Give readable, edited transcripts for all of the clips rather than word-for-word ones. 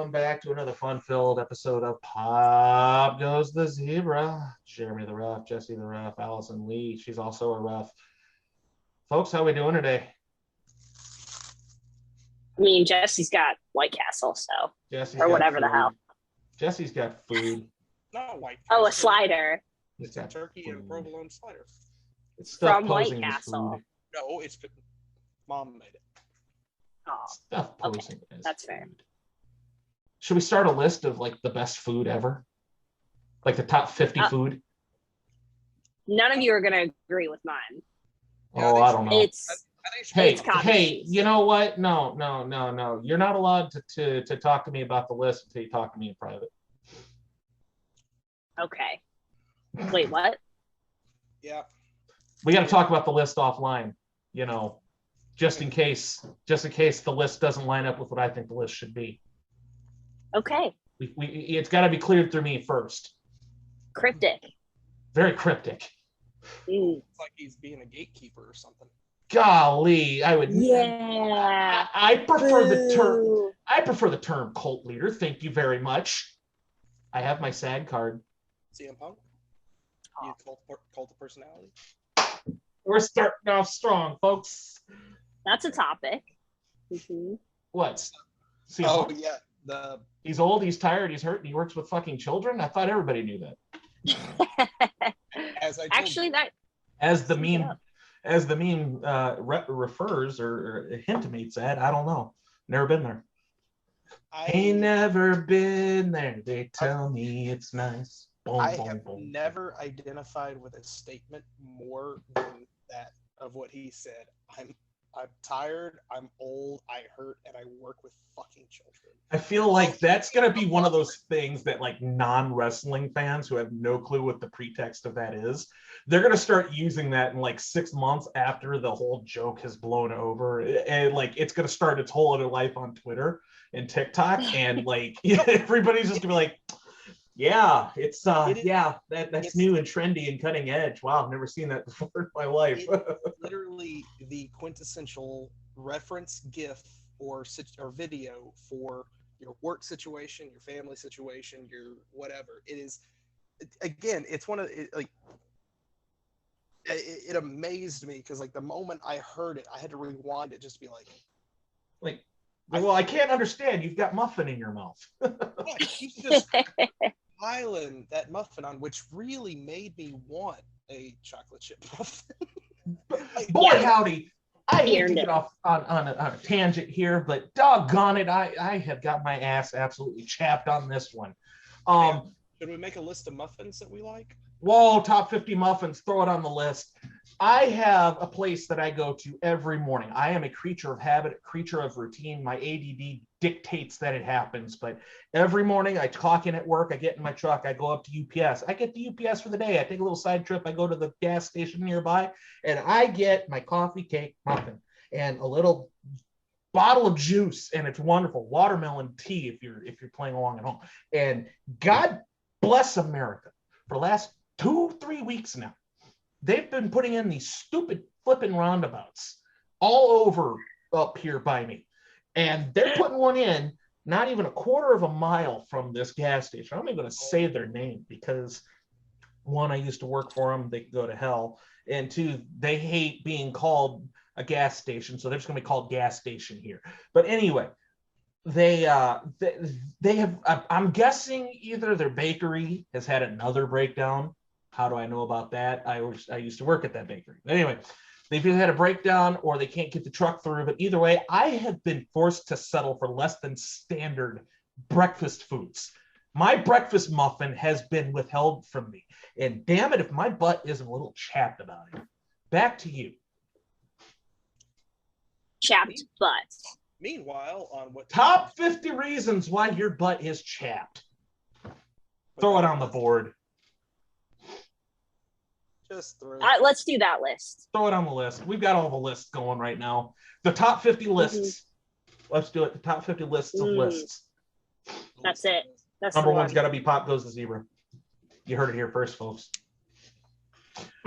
welcome back to another fun-filled episode of Pop Goes the Zebra. Jeremy the Ref, Jesse the Ref, Allison Lee, she's also a ref. Folks, how we doing today? I mean, Jesse's got White Castle, so Jesse's or got whatever the food. hell. Jesse's got food. Not White Oh, Castle. a slider He's It's a got turkey and food. provolone slider. It's stuff from White posing as Castle. food. No, it's Mom made it. Oh, Stuff Okay, posing as that's fair. food. Should we start a list of like the best food ever? Like the top 50 food? none of you are gonna agree with mine. Oh, I don't know. It's I think Hey, It's common. hey, you know what? No. You're not allowed to talk to me about the list until you talk to me in private. okay. Wait, what? Yeah. We got to talk about the list offline, you know, just in case the list doesn't line up with what I think the list should be. Okay. It's got to be cleared through me first. Cryptic. Very cryptic. It's like he's being a gatekeeper or something. Golly, I would. Yeah. I prefer the term. Boo. I prefer the term cult leader. Thank you very much. I have my SAG card. CM Punk? You cult of personality? We're starting off strong, folks. That's a topic. Mhm. What? See, Oh, yeah. The he's old, he's tired, he's hurt, and he works with fucking children. I thought everybody knew that. as I told Actually, you, that As the Yeah. meme, refers or intimates at, I don't know. Never been there. Ain't never been there. They tell me it's nice. Boom, I boom, have boom. never identified with a statement more than that of what he said. I'm tired, I'm old, I hurt, and I work with fucking children. I feel like that's gonna be one of those things that like non-wrestling fans who have no clue what the pretext of that is, they're gonna start using that in like 6 months after the whole joke has blown over, and like it's gonna start its whole other life on Twitter and TikTok, and like everybody's just gonna be like, yeah, it's that's new and trendy and cutting edge. Wow, I've never seen that before in my life. It's literally the quintessential reference GIF or video for your work situation, your family situation, your whatever. It is, again, it's one of like it amazed me because like the moment I heard it, I had to rewind it just to be like, well, I can't understand. You've got muffin in your mouth. what? He's just piling that muffin on, which really made me want a chocolate chip muffin. Like, Boy, Yeah. howdy. I hate to Earned get it. off on a tangent here, but doggone it, I have got my ass absolutely chapped on this one. should we make a list of muffins that we like? Whoa, top 50 muffins, throw it on the list. I have a place that I go to every morning. I am a creature of habit, a creature of routine. My ADD dictates that it happens, but every morning I clock in at work, I get in my truck, I go up to UPS. I get the UPS for the day. I take a little side trip, I go to the gas station nearby, and I get my coffee cake muffin and a little bottle of juice, and it's wonderful. Watermelon tea if you're playing along at home. And God bless America. For the last 2-3 weeks now, they've been putting in these stupid flipping roundabouts all over up here by me. And they're putting one in not even a quarter of a mile from this gas station. I'm not even going to say their name because, one, I used to work for them. They could go to hell. And two, they hate being called a gas station. So they're just going to be called gas station here. But anyway, they have, I'm guessing either their bakery has had another breakdown. How do I know about that? I used to work at that bakery. But anyway, they've either had a breakdown or they can't get the truck through. But either way, I have been forced to settle for less than standard breakfast foods. My breakfast muffin has been withheld from me. And damn it, if my butt isn't a little chapped about it. Back to you. Chapped butt. Meanwhile, on what Top 50 reasons why your butt is chapped. Throw it on the board. Just throw Let's do that list. Throw it on the list. We've got all the lists going right now. The top 50 lists. Let's do it. The top 50 lists of lists. That's it. That's Number the one's one. got to be Pop Goes the Zebra. You heard it here first, folks.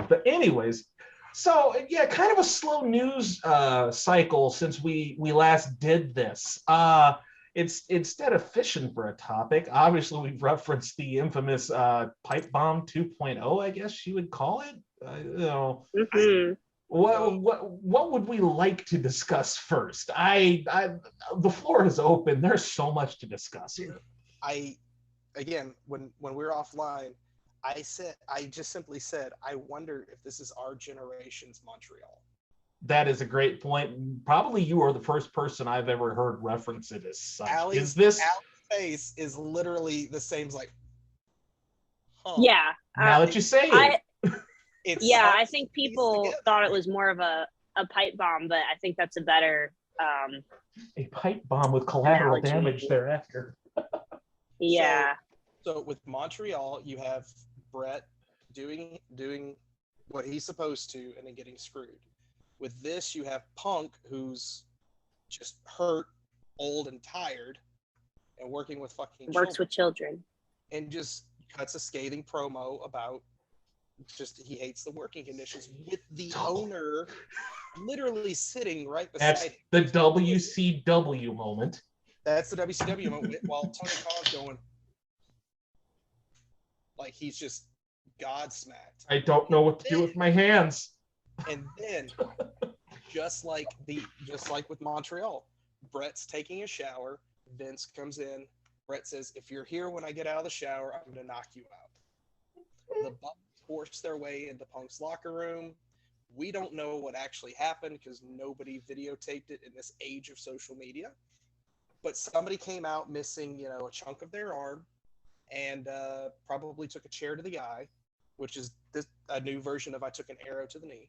But anyways, so yeah, kind of a slow news cycle since we last did this. it's instead of fishing for a topic, obviously we've referenced the infamous pipe bomb 2.0, I guess you would call it. Mhm. What would we like to discuss first? The floor is open. There's so much to discuss here. Again, when we were offline, I just simply said, I wonder if this is our generation's Montreal. That is a great point. Probably you are the first person I've ever heard reference it as such. Allie's face is literally the same as like, huh. Yeah. Now that you say it. I think people thought it was more of a pipe bomb, but I think that's a better a pipe bomb with collateral analogy. damage thereafter. Yeah. So with Montreal, you have Bret doing what he's supposed to and then getting screwed. With this, you have Punk, who's just hurt, old, and tired, and working with fucking Works with children. And just cuts a scathing promo about just he hates the working conditions with the owner literally sitting right beside That's him. the WCW moment. That's the WCW moment while Tony Khan's going like he's just godsmacked. I don't know what to do with my hands. And then, just like with Montreal, Bret's taking a shower. Vince comes in. Bret says, "If you're here when I get out of the shower, I'm going to knock you out." The Bucks force their way into Punk's locker room. We don't know what actually happened because nobody videotaped it in this age of social media. But somebody came out missing, a chunk of their arm, and probably took a chair to the eye, which is a new version of I took an arrow to the knee.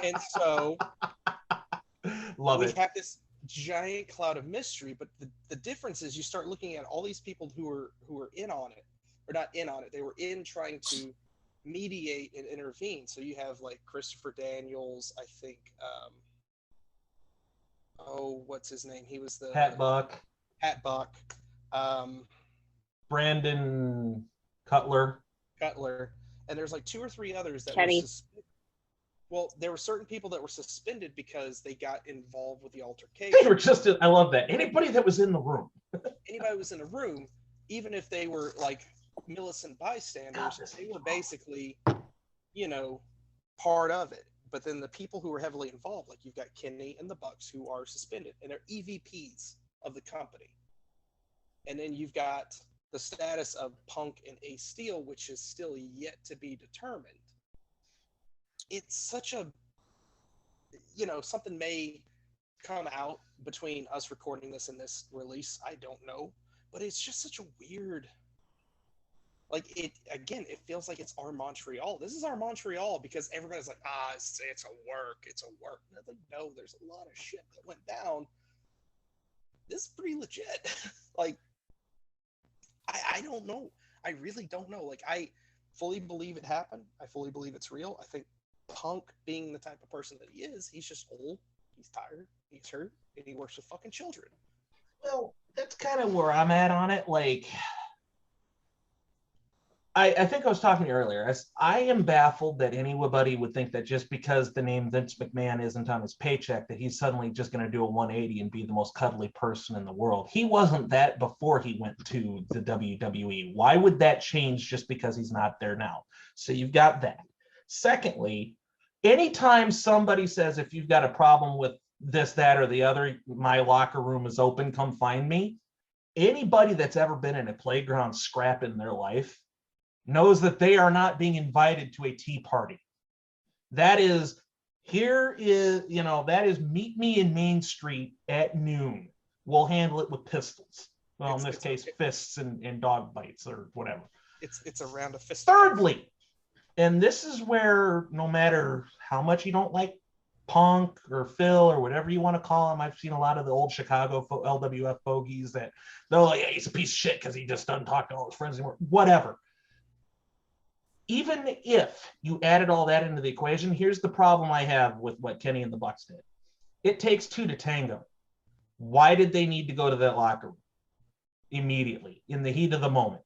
And so we have this giant cloud of mystery, but the difference is you start looking at all these people who are in on it, or not in on it, they were in trying to mediate and intervene. So you have like Christopher Daniels, I think, what's his name? He was the Pat Buck. Brandon Cutler. And there's like 2 or 3 others that Kenny. there were certain people that were suspended because they got involved with the altercation. I love that. Anybody that was in the room. Anybody who was in a room, even if they were like Millicent bystanders, they were basically, part of it. But then the people who were heavily involved, like you've got Kenny and the Bucks who are suspended, and they're EVPs of the company. And then you've got the status of Punk and Ace Steel, which is still yet to be determined. It's such a, something may come out between us recording this and this release. I don't know, but it's just such a weird, it feels like it's our Montreal. This is our Montreal because everybody's like, it's a work. No, there's a lot of shit that went down. This is pretty legit. I don't know. I really don't know. I fully believe it happened. I fully believe it's real. I think Punk, being the type of person that he is, he's just old, he's tired, he's hurt, and he works with fucking children. Well, that's kind of where I'm at on it. I think I was talking earlier. I am baffled that anybody would think that just because the name Vince McMahon isn't on his paycheck, that he's suddenly just going to do a 180 and be the most cuddly person in the world. He wasn't that before he went to the WWE. Why would that change just because he's not there now? So you've got that. Secondly, anytime somebody says, if you've got a problem with this, that, or the other, my locker room is open, come find me. Anybody that's ever been in a playground scrap in their life knows that they are not being invited to a tea party. That is meet me in Main Street at noon. We'll handle it with pistols. Well, in this case, fists and dog bites or whatever. It's a round of fists. Thirdly, and this is where no matter how much you don't like Punk or Phil or whatever you want to call him, I've seen a lot of the old Chicago LWF bogeys that they're like, hey, he's a piece of shit because he just doesn't talk to all his friends anymore. Whatever. Even if you added all that into the equation, here's the problem I have with what Kenny and the Bucks did. It takes 2 to tango. Why did they need to go to that locker room immediately in the heat of the moment?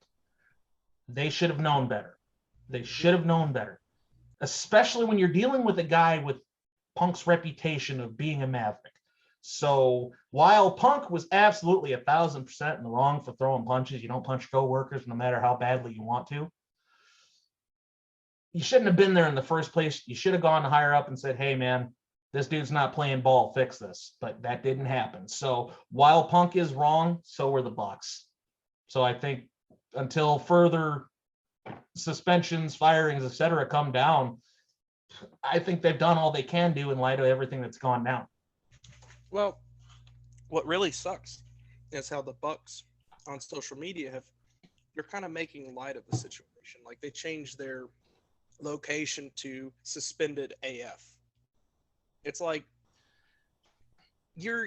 They should have known better. Especially when you're dealing with a guy with Punk's reputation of being a maverick. So while Punk was absolutely 1,000% in the wrong for throwing punches, you don't punch coworkers no matter how badly you want to. You shouldn't have been there in the first place. You should have gone higher up and said, hey, man, this dude's not playing ball. Fix this. But that didn't happen. So while Punk is wrong, so were the Bucks. So I think until further suspensions, firings, etc., come down, I think they've done all they can do in light of everything that's gone down. Well, what really sucks is how the Bucks on social media they're kind of making light of the situation. Like they changed their location to suspended AF. It's like you're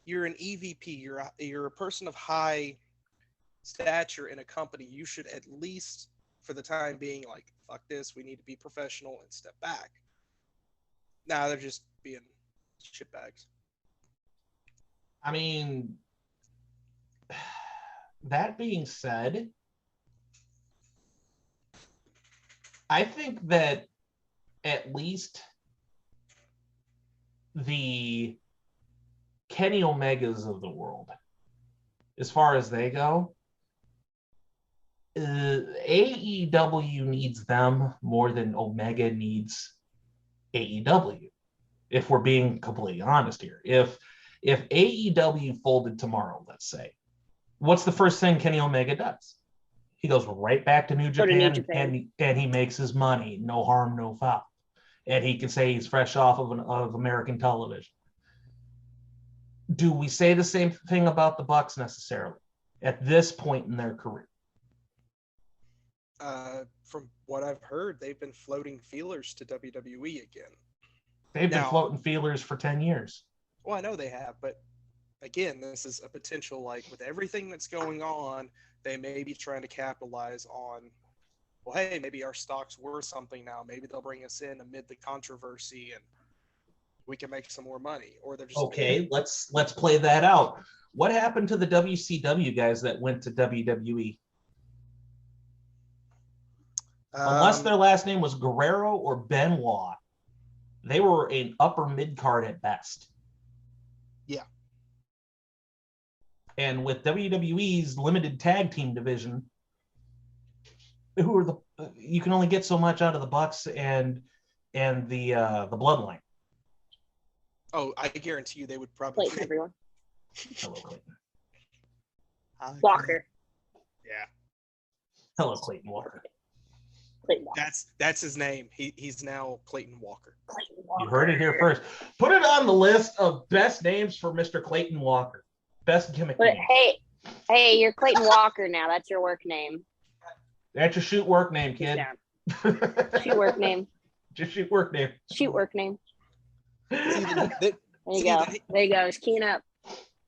an EVP, you're a person of high stature in a company. You should at least for the time being like, fuck this, we need to be professional and step back. Nah, they're just being shitbags. I mean, that being said, I think that at least the Kenny Omegas of the world, as far as they go, AEW needs them more than Omega needs AEW. If we're being completely honest here, if AEW folded tomorrow, let's say, what's the first thing Kenny Omega does? He goes right back to New Japan, and he makes his money. No harm, no foul. And he can say he's fresh off of American television. Do we say the same thing about the Bucks necessarily at this point in their career? From what I've heard, they've been floating feelers to WWE again. They've been floating feelers for 10 years. Well, I know they have, but again, this is a potential, like with everything that's going on, they may be trying to capitalize on, well, hey, maybe our stock's worth something now. Maybe they'll bring us in amid the controversy and we can make some more money. Or they're just okay. Let's play that out. What happened to the WCW guys that went to WWE? Unless their last name was Guerrero or Benoit, they were an upper mid card at best. Yeah. And with WWE's limited tag team division, you can only get so much out of the Bucks and the Bloodline. Oh, I guarantee you they would probably. Clayton, everyone. Hello, Clayton. Walker. Yeah. Hello, Clayton Walker. Clayton Walker. That's his name. He's now Clayton Walker. Clayton Walker. You heard it here first. Put it on the list of best names for Mr. Clayton Walker. Best gimmick name. Hey, you're Clayton Walker now. That's your work name. That's your shoot work name, kid. Shoot work name. Just shoot work name. Shoot work name. There you go. There you go. Just keying up.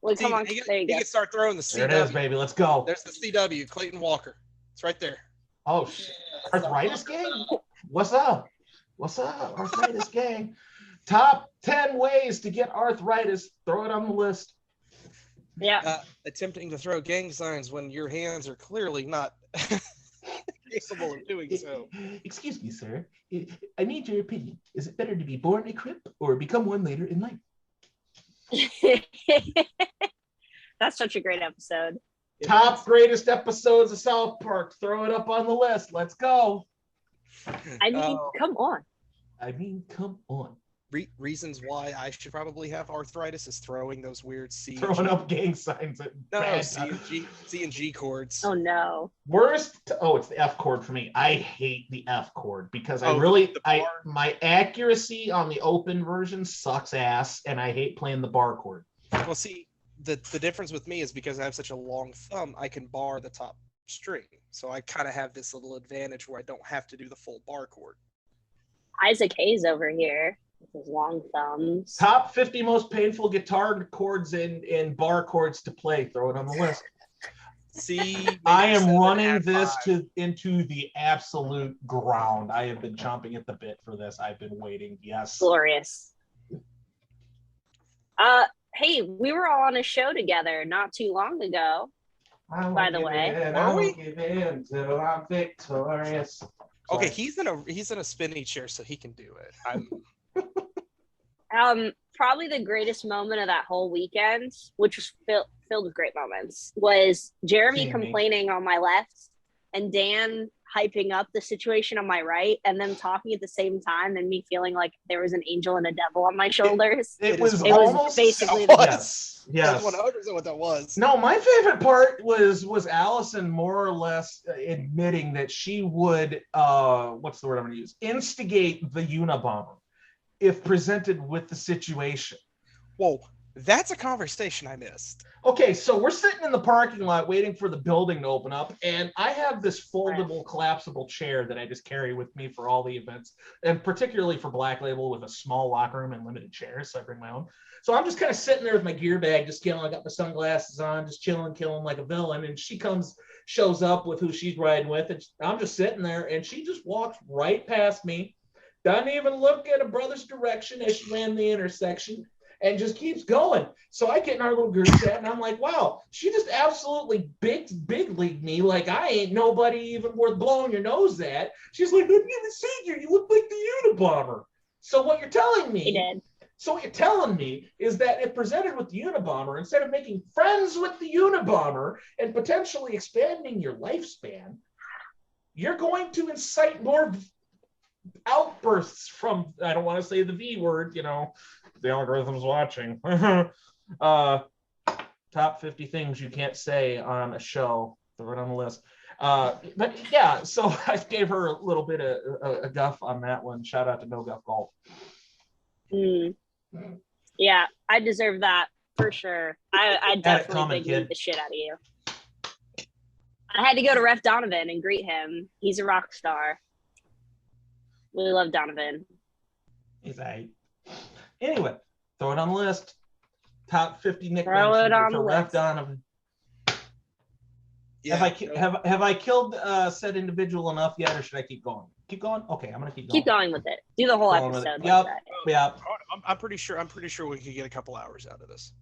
Well, come on. There you go. He can start throwing the CW. There it is, baby. Let's go. There's the CW, Clayton Walker. It's right there. Oh, shit. Arthritis gang? What's up? What's up, Arthritis gang? Top 10 ways to get arthritis. Throw it on the list. Yeah. Attempting to throw gang signs when your hands are clearly not capable of doing so. Excuse me, sir. I need your opinion. Is it better to be born a Crip or become one later in life? That's such a great episode. Top greatest episodes of South Park. Throw it up on the list. Let's go. I mean, come on. Come on. Reasons why I should probably have arthritis is throwing those weird throwing up gang signs at C and G chords. Oh no. Worst. It's the F chord for me. I hate the F chord because my accuracy on the open version sucks ass, and I hate playing the bar chord. Well, see, the difference with me is because I have such a long thumb, I can bar the top string, so I kind of have this little advantage where I don't have to do the full bar chord. Isaac Hayes over here. With his long thumbs. Top 50 most painful guitar chords and bar chords to play. Throw it on the list. See, I am running this into the absolute ground. I have been chomping at the bit for this. I've been waiting. Yes. Glorious. Hey, we were all on a show together not too long ago. By the way, I won't give in till I'm victorious. Okay, he's in a spinny chair, so he can do it. probably the greatest moment of that whole weekend, which was filled with great moments, was Jeremy complaining on my left and Dan hyping up the situation on my right, and them talking at the same time, and me feeling like there was an angel and a devil on my shoulders. It was basically yes. That's 100% what that was. No, my favorite part was Allison more or less admitting that she would what's the word I'm going to use? Instigate the Unabomber if presented with the situation. Whoa, that's a conversation I missed. Okay, so we're sitting in the parking lot waiting for the building to open up, and I have this foldable, collapsible chair that I just carry with me for all the events, and particularly for Black Label with a small locker room and limited chairs, so I bring my own. So I'm just kind of sitting there with my gear bag, just chilling. I got my sunglasses on, just chilling, killing like a villain, and she shows up with who she's riding with, and I'm just sitting there, and she just walks right past me, doesn't even look at a brother's direction as she ran the intersection, and just keeps going. So I get in our little group chat, and I'm like, wow, she just absolutely big league me like I ain't nobody even worth blowing your nose at. She's like, I've never seen you. You look like the Unabomber. So what you're telling me, he did. So what you're telling me is that if presented with the Unabomber, instead of making friends with the Unabomber and potentially expanding your lifespan, you're going to incite more outbursts from, I don't want to say the V word, the algorithm's watching. Top 50 things you can't say on a show. Throw it on the list. But yeah, so I gave her a little bit of a guff on that one. Shout out to No Guff Golf. Yeah, I deserve that for sure. I definitely big the shit out of you. I had to go to Ref Donovan and greet him. He's a rock star. We love Donovan. He's right. Anyway, throw it on the list. Top 50 nicknames for Ref Donovan. Yeah, have I killed said individual enough yet, or should I keep going? Keep going. Okay, I'm gonna keep going. Keep going with it. Do the whole episode. Yep. I'm pretty sure we could get a couple hours out of this.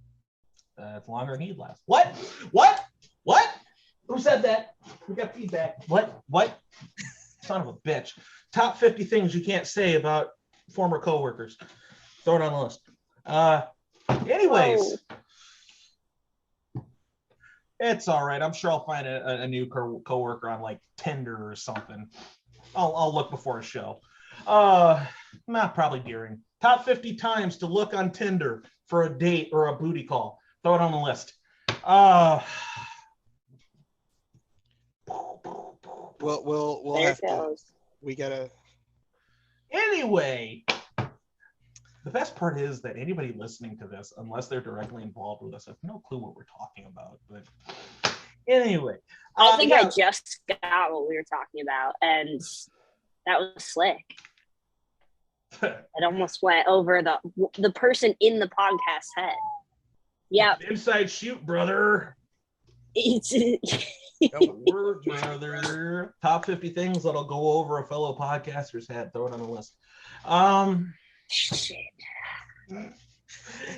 It's longer than he'd last. What? Who said that? We got feedback. What? Son of a bitch. Top 50 things you can't say about former coworkers. Throw it on the list. Anyways. It's all right. I'm sure I'll find a new coworker on like Tinder or something. I'll look before a show. Probably Deering. Top 50 times to look on Tinder for a date or a booty call. Throw it on the list. We'll have to. We gotta. Anyway, the best part is that anybody listening to this, unless they're directly involved with us, have no clue what we're talking about. But anyway, I think I just got what we were talking about, and that was slick. It almost went over the person in the podcast head. Yeah, inside shoot, brother. Word, brother. Top 50 things that'll go over a fellow podcaster's head. Throw it on the list. Shit.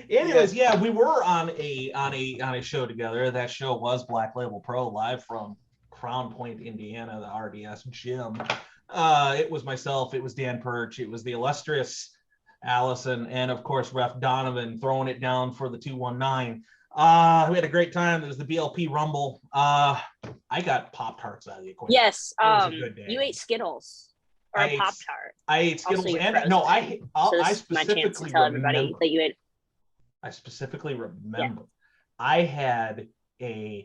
Anyways, yeah, we were on a show together. That show was Black Label Pro, live from Crown Point, Indiana, the RDS gym. It was myself, it was Dan Perch, it was the illustrious Allison, and of course Ref Donovan throwing it down for the 219. We had a great time. There was the BLP Rumble. I got Pop-Tarts out of the equation. Yes, you ate Skittles. Or a Pop-Tart. I ate Skittles, and no, I specifically tell everybody that you ate. I specifically remember I had a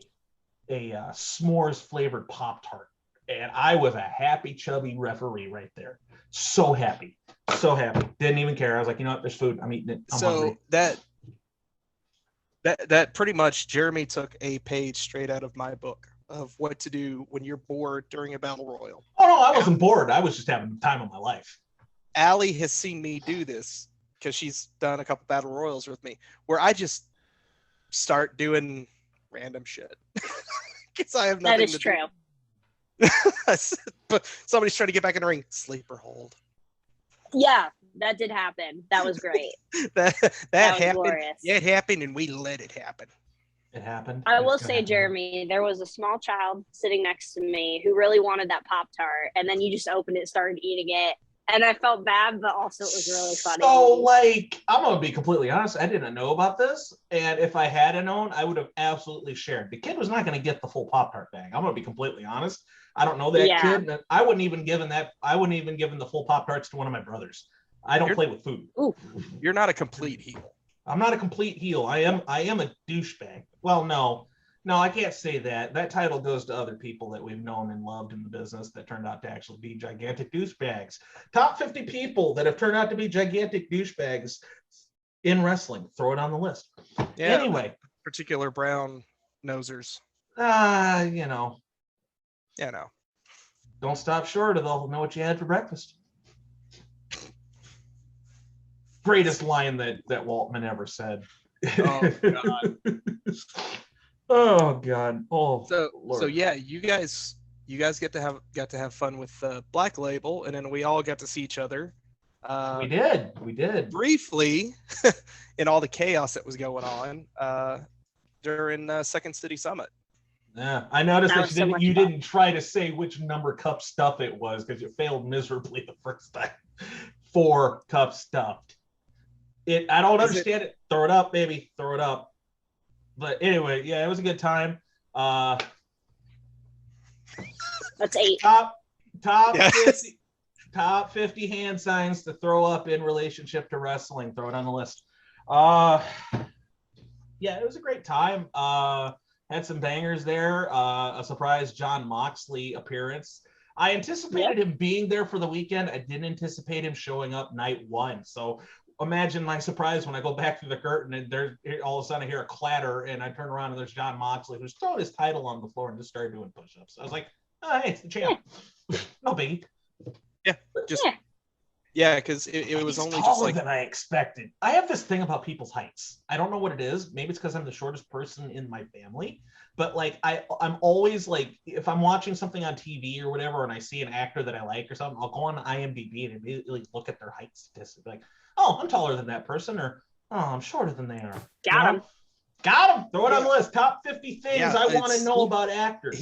s'mores flavored Pop-Tart, and I was a happy, chubby referee right there. So happy. Didn't even care. I was like, you know what? There's food. I'm eating it. I'm hungry. That pretty much, Jeremy took a page straight out of my book of what to do when you're bored during a battle royal. Oh no, I wasn't bored. I was just having the time of my life. Allie has seen me do this because she's done a couple battle royals with me, where I just start doing random shit because I have nothing. That is true. But somebody's trying to get back in the ring. Sleeper hold. Yeah, that did happen. That was great. that happened. Glorious. It happened, and we let it happen. It happened. I will say, Jeremy, there was a small child sitting next to me who really wanted that Pop-Tart, and then you just opened it, started eating it, And I felt bad, but also it was really funny. So, like, I'm gonna be completely honest. I didn't know about this, and if I had known, I would have absolutely shared. The kid was not gonna get the full Pop-Tart bag. I'm gonna be completely honest. I don't know that kid. I wouldn't even given the full Pop-Tarts to one of my brothers. I don't play with food. Ooh. You're not a complete heel. I'm not a complete heel. I am a douchebag. Well, no, I can't say that. That title goes to other people that we've known and loved in the business that turned out to actually be gigantic douchebags. Top 50 people that have turned out to be gigantic douchebags in wrestling. Throw it on the list. Yeah, anyway. Particular brown nosers. You know. Yeah, no. Don't stop short of they'll know what you had for breakfast. Greatest line that Waltman ever said. Oh God. Oh God. Oh. So yeah, you guys got to have fun with Black Label, and then we all got to see each other. We did briefly in all the chaos that was going on during Second City Summit. Yeah, I noticed that you didn't try to say which number cup stuff it was because you failed miserably the first time. 4 cup stuffed. I don't understand it. Throw it up, baby. Throw it up. But anyway, yeah, it was a good time. That's 8. Top yes. 50, top 50 hand signs to throw up in relationship to wrestling. Throw it on the list. Yeah, it was a great time. Had some bangers there. A surprise Jon Moxley appearance. I anticipated him being there for the weekend. I didn't anticipate him showing up night 1. So imagine my surprise when I go back through the curtain and there's all of a sudden I hear a clatter and I turn around and there's Jon Moxley who's throwing his title on the floor and just started doing push-ups. I was like, oh, hey, it's the champ. No biggie. Yeah, because it was only taller just like than I expected. I have this thing about people's heights. I don't know what it is. Maybe it's because I'm the shortest person in my family. But like I'm always like, if I'm watching something on TV or whatever, and I see an actor that I like or something, I'll go on IMDb and immediately look at their height statistics. Like, oh, I'm taller than that person, or oh, I'm shorter than they are. Got him. Throw it on the list. Top 50 things I want to know about actors.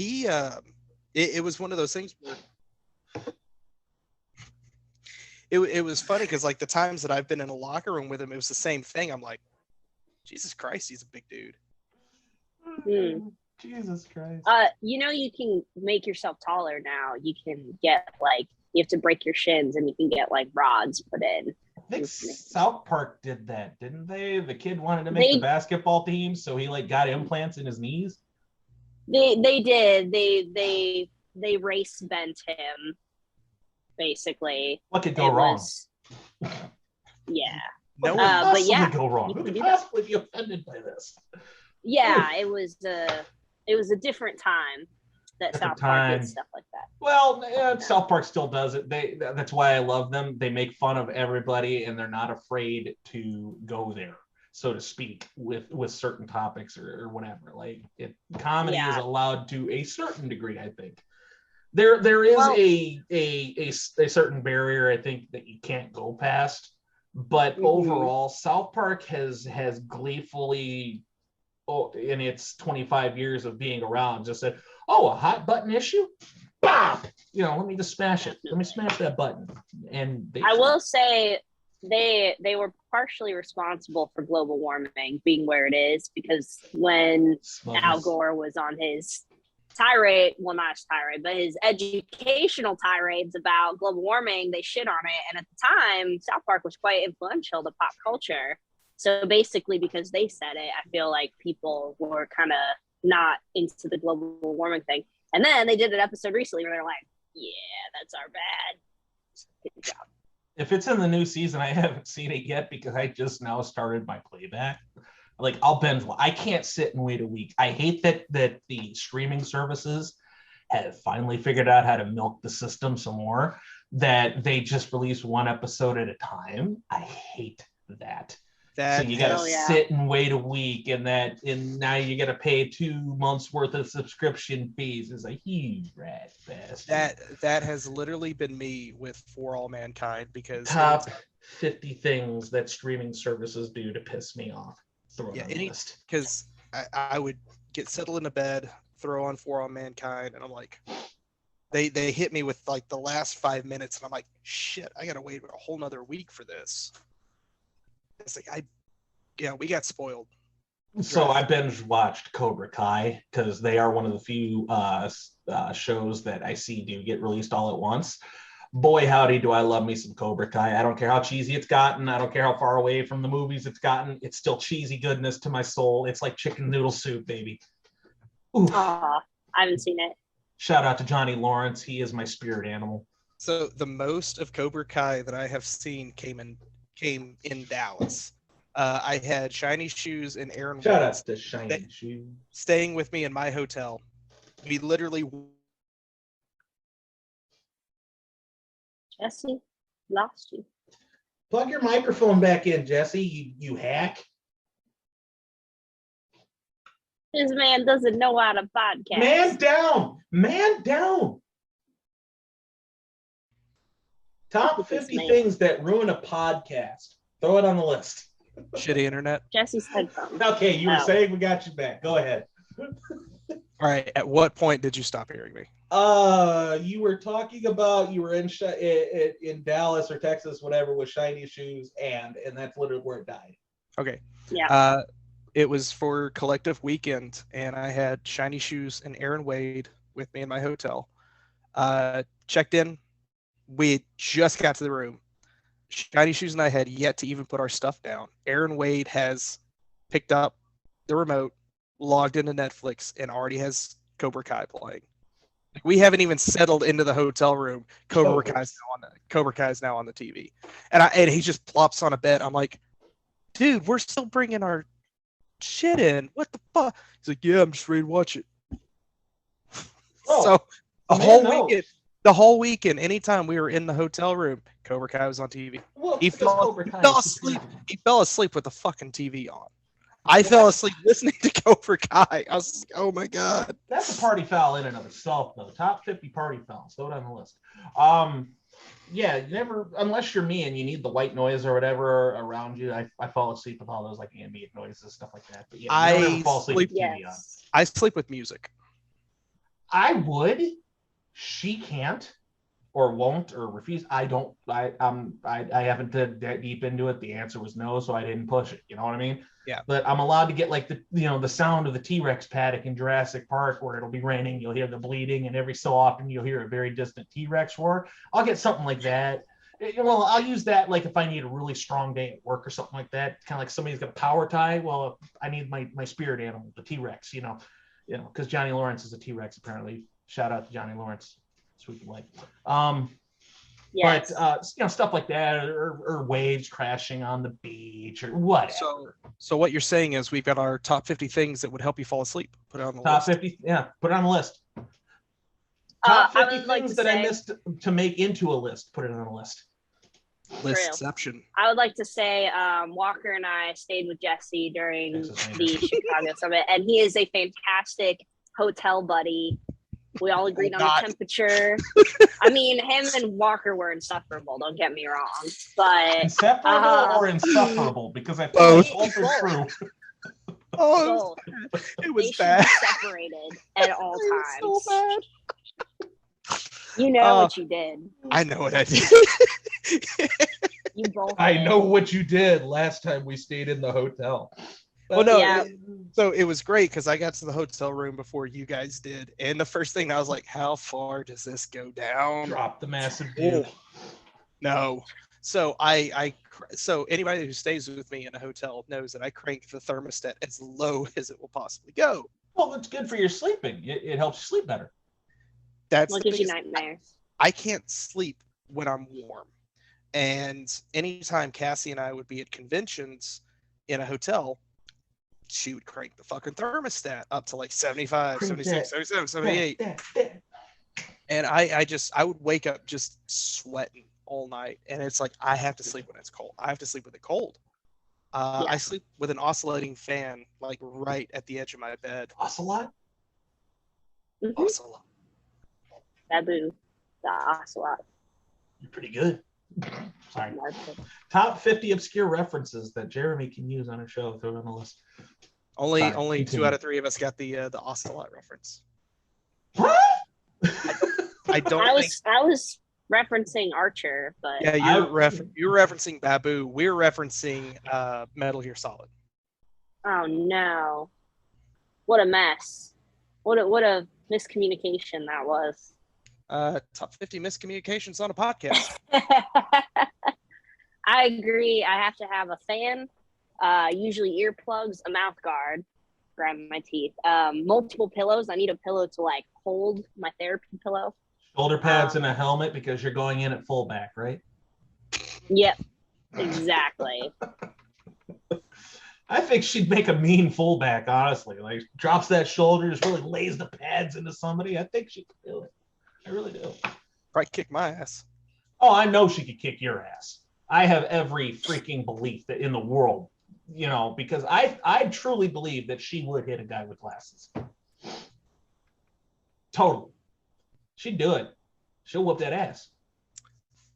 It was one of those things where it was funny because like the times that I've been in a locker room with him, it was the same thing. I'm like, Jesus Christ, he's a big dude. Jesus Christ. You can make yourself taller now. You can get you have to break your shins and you can get rods put in. I think South Park did that, didn't they? The kid wanted to make the basketball team, so he got implants in his knees. They did. They race bent him, basically. What could go wrong? Yeah. No one possibly go wrong. Who could possibly be offended by this? Yeah, it was a different time that South Park did stuff like that. Well, South Park still does it. That's why I love them. They make fun of everybody, and they're not afraid to go there, so to speak, with certain topics or whatever. Comedy is allowed to a certain degree, I think. There is a certain barrier, I think, that you can't go past. But overall, South Park has gleefully, in its 25 years of being around, just said, "Oh, a hot button issue? Bop! Let me just smash it. Let me smash that button." And I will say they were partially responsible for global warming being where it is, because when Al Gore was on his tirade, well, not his tirade, but his educational tirades about global warming, they shit on it. And at the time, South Park was quite influential to pop culture. So basically, because they said it, I feel like people were kind of not into the global warming thing. And then they did an episode recently where they're like, yeah, that's our bad. Good job. If it's in the new season, I haven't seen it yet because I just now started my playback. I'll binge. I can't sit and wait a week. I hate that the streaming services have finally figured out how to milk the system some more, that they just release one episode at a time. I hate that. So you got to sit and wait a week, and now you got to pay 2 months worth of subscription fees. It's a huge rat bastard. That has literally been me with For All Mankind, because top 50 things that streaming services do to piss me off. Because I would get settled into bed, throw on For All Mankind, and I'm like, they hit me with like the last 5 minutes, and I'm like, shit, I gotta wait a whole nother week for this. It's like we got spoiled. So I binge watched Cobra Kai because they are one of the few shows that I see do get released all at once. Boy, howdy, do I love me some Cobra Kai. I don't care how cheesy it's gotten. I don't care how far away from the movies it's gotten. It's still cheesy goodness to my soul. It's like chicken noodle soup, baby. I haven't seen it. Shout out to Johnny Lawrence. He is my spirit animal. So the most of Cobra Kai that I have seen came in Dallas. I had Shiny Shoes and Aaron Shout out to Shiny Shoes staying with me in my hotel. We literally Jesse, lost you. plug your microphone back in, Jesse. You hack. This man doesn't know how to podcast. Man down. Man down. Top 50 things that ruin a podcast. Throw it on the list. shitty internet. Jesse's headphones. Okay, you were saying we got you back. Go ahead. All right. At what point did you stop hearing me? You were talking about you were in Dallas or Texas, whatever, with Shiny Shoes, and that's literally where it died. Okay. Yeah. It was for collective weekend, and I had Shiny Shoes and Aaron Wade with me in my hotel. Checked in. We just got to the room. Shiny Shoes and I had yet to even put our stuff down. Aaron Wade has picked up the remote, logged into Netflix, and already has Cobra Kai playing. We haven't even settled into the hotel room. Cobra Kai's now on the TV, and he just plops on a bed. I'm like, dude, we're still bringing our shit in. What the fuck? He's like, yeah, I'm just ready to watch it. So the whole weekend, anytime we were in the hotel room, Cobra Kai was on TV. Well, he fell asleep. He fell asleep with the fucking TV on. I fell asleep listening to Cobra Kai. I was like, oh my god. That's a party foul in and of itself, though. Top 50 party fouls. Throw it on the list. Yeah, you never, unless you're me and you need the white noise or whatever around you. I fall asleep with all those like ambient noises, stuff like that. But yeah, I never fall asleep with TV on. I sleep with music. I would. She can't, or won't, or refuse. I don't. I haven't dug that deep into it. The answer was no, so I didn't push it. You know what I mean? Yeah. But I'm allowed to get like the sound of the T-Rex paddock in Jurassic Park, where it'll be raining, you'll hear the bleeding, and every so often you'll hear a very distant T-Rex roar. I'll get something like that. Well, I'll use that like if I need a really strong day at work or something like that. Kind of like somebody's got a power tie. Well, I need my spirit animal, the T-Rex. You know, because Johnny Lawrence is a T-Rex apparently. Shout out to Johnny Lawrence, sweet life. Yes. But stuff like that, or waves crashing on the beach, or whatever. So what you're saying is we've got our top 50 things that would help you fall asleep. Put it on the top list. 50, yeah, put it on the list. Top 50 things like that I missed to make into a list. Put it on the list. Listception. I would like to say Walker and I stayed with Jesse during the Chicago Summit, and he is a fantastic hotel buddy. We all agreed on the temperature. I mean, him and Walker were insufferable, don't get me wrong. But inseparable or insufferable? Because I thought both are true. Oh, it was bad. Separated at all times. So bad. You know what you did. I know what I did. You both. I know what you did last time we stayed in the hotel. Well, no. Yeah. So it was great because I got to the hotel room before you guys did, and the first thing I was like, "How far does this go down?" Drop the massive dude. No. So so anybody who stays with me in a hotel knows that I crank the thermostat as low as it will possibly go. Well, it's good for your sleeping. It helps you sleep better. That's what gives you nightmares. I can't sleep when I'm warm, and anytime Cassie and I would be at conventions in a hotel, she would crank the fucking thermostat up to like 75, 76, 77, 78. And I would wake up just sweating all night. And it's like, I have to sleep when it's cold. I have to sleep with it cold. I sleep with an oscillating fan, like right at the edge of my bed. Ocelot? Mm-hmm. Ocelot. Babu. The ocelot. You're pretty good. Sorry. Top 50 obscure references that Jeremy can use on a show. Throw it on the list. Only 2 out of 3 of us got the ocelot reference. I don't I think. was referencing Archer, but Yeah, you're referencing Babu. We're referencing Metal Gear Solid. oh no, what a mess! What a miscommunication that was. Top 50 miscommunications on a podcast. I agree. I have to have a fan, usually earplugs, a mouth guard, grind my teeth, multiple pillows. I need a pillow to like hold my therapy pillow. Shoulder pads and a helmet because you're going in at fullback, right? Yep, exactly. I think she'd make a mean fullback, honestly. Like drops that shoulder, just really lays the pads into somebody. I think she could do it. I really do. Probably kick my ass. Oh, I know she could kick your ass. I have every freaking belief that in the world, because I truly believe that she would hit a guy with glasses. Totally. She'd do it. She'll whoop that ass.